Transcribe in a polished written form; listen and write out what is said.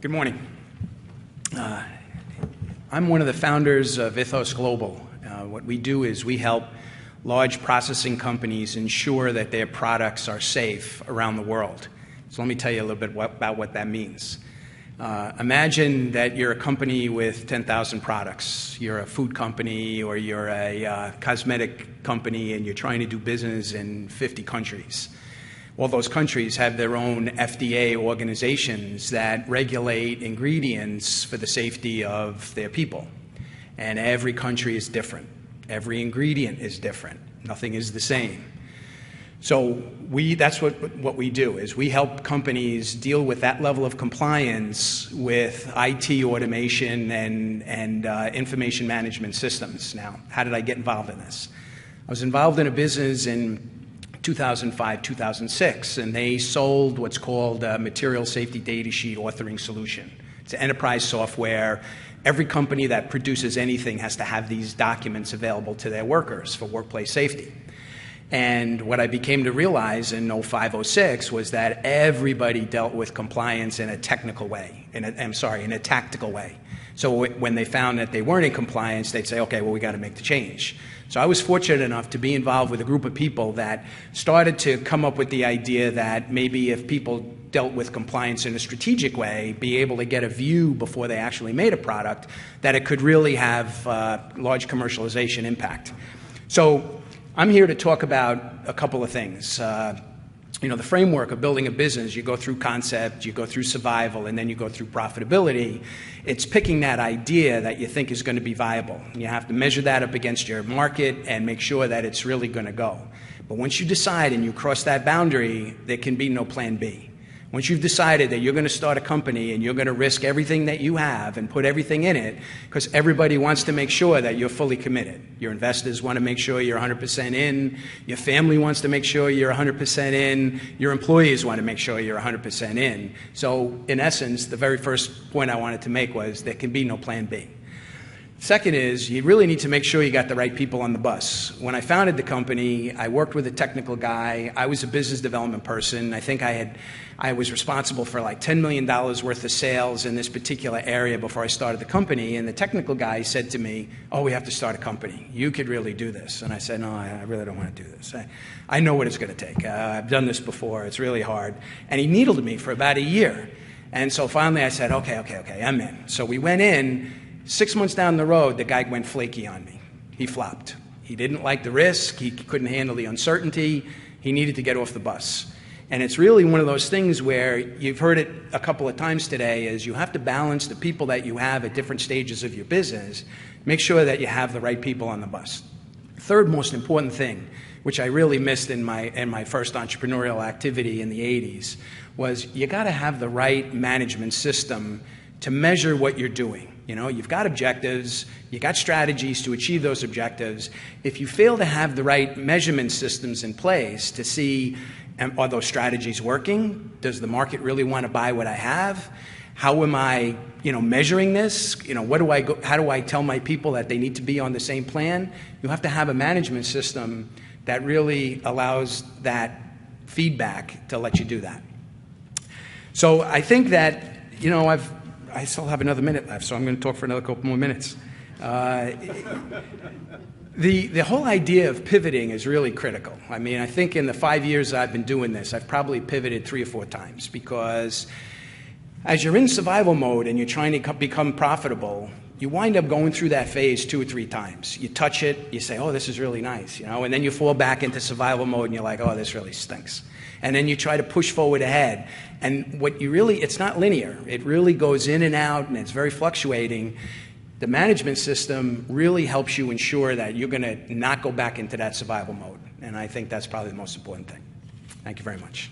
Good morning. I'm one of the founders of Ithos Global. What we do is we help large processing companies ensure that their products are safe around the world. So let me tell you a little bit about what that means. Imagine that you're a company with 10,000 products. You're a food company or you're a cosmetic company and you're trying to do business in 50 countries. All those countries have their own FDA organizations that regulate ingredients for the safety of their people. And every country is different. Every ingredient is different. Nothing is the same. So that's what we do, is we help companies deal with that level of compliance with IT automation and information management systems. Now, how did I get involved in this? I was involved in a business in 2005, 2006, and they sold what's called a material safety data sheet authoring solution. It's an enterprise software. Every company that produces anything has to have these documents available to their workers for workplace safety. And what I became to realize in 05, 06 was that everybody dealt with compliance in a technical way, in a tactical way. So when they found that they weren't in compliance, they'd say, okay, well, we got to make the change. So I was fortunate enough to be involved with a group of people that started to come up with the idea that maybe if people dealt with compliance in a strategic way, be able to get a view before they actually made a product, that it could really have large commercialization impact. So I'm here to talk about a couple of things. The framework of building a business, you go through concept, you go through survival, and then you go through profitability. It's picking that idea that you think is going to be viable. You have to measure that up against your market and make sure that it's really going to go. But once you decide and you cross that boundary, there can be no plan B. Once you've decided that you're going to start a company and you're going to risk everything that you have and put everything in it, because everybody wants to make sure that you're fully committed. Your investors want to make sure you're 100% in. Your family wants to make sure you're 100% in. Your employees want to make sure you're 100% in. So in essence, the very first point I wanted to make was there can be no plan B. Second is, you really need to make sure you got the right people on the bus. When I founded the company, I worked with a technical guy. I was a business development person. I think I was responsible for like $10 million worth of sales in this particular area before I started the company. And the technical guy said to me, oh, we have to start a company. You could really do this. And I said, no, I really don't want to do this. I know what it's going to take. I've done this before. It's really hard. And he needled me for about a year. And so finally I said, okay, I'm in. So we went in. 6 months down the road, the guy went flaky on me. He flopped. He didn't like the risk. He couldn't handle the uncertainty. He needed to get off the bus. And it's really one of those things where you've heard it a couple of times today, is you have to balance the people that you have at different stages of your business. Make sure that you have the right people on the bus. Third most important thing, which I really missed in my first entrepreneurial activity in the 80s, was you got to have the right management system to measure what you're doing. You've got objectives, you've got strategies to achieve those objectives. If you fail to have the right measurement systems in place to see, are those strategies working? Does the market really want to buy what I have? How am I, measuring this? How do I tell my people that they need to be on the same plan? You have to have a management system that really allows that feedback to let you do that. So I think that, I still have another minute left, so I'm going to talk for another couple more minutes. The whole idea of pivoting is really critical. I mean, I think in the 5 years I've been doing this, I've probably pivoted 3 or 4 times, because as you're in survival mode and you're trying to become profitable, you wind up going through that phase 2 or 3 times. You touch it, you say, oh, this is really nice, and then you fall back into survival mode and you're like, oh, this really stinks. And then you try to push forward ahead. And it's not linear. It really goes in and out, and it's very fluctuating. The management system really helps you ensure that you're going to not go back into that survival mode. And I think that's probably the most important thing. Thank you very much.